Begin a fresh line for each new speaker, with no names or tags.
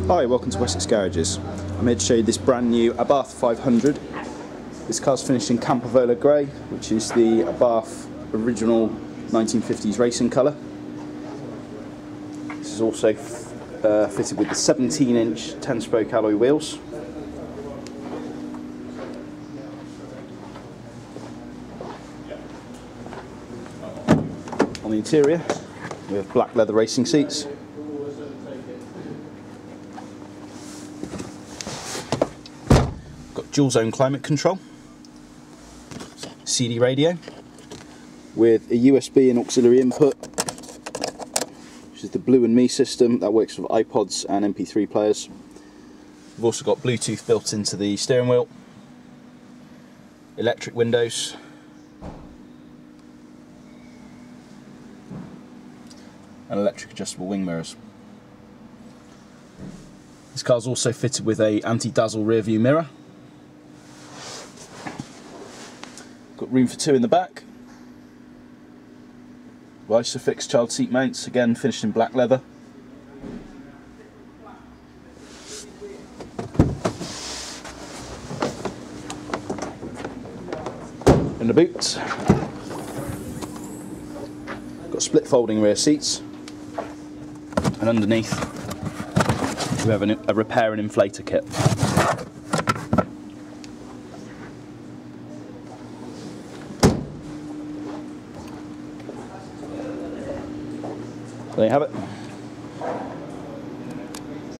Hi, welcome to Wessex Garages. I'm here to show you this brand new Abarth 500. This car's finished in Campovolo grey, which is the Abarth original 1950s racing colour. This is also fitted with the 17-inch 10-spoke alloy wheels. On the interior, we have black leather racing seats. Got dual zone climate control, CD radio with a USB and auxiliary input, which is the Blue and Me system that works with iPods and MP3 players. We've also got Bluetooth built into the steering wheel, electric windows, and electric adjustable wing mirrors. This car's also fitted with a anti-dazzle rear view mirror. Got room for two in the back. Isofix child seat mounts, again finished in black leather. In the boot, got split folding rear seats, and underneath we have a repair and inflator kit. There you have it.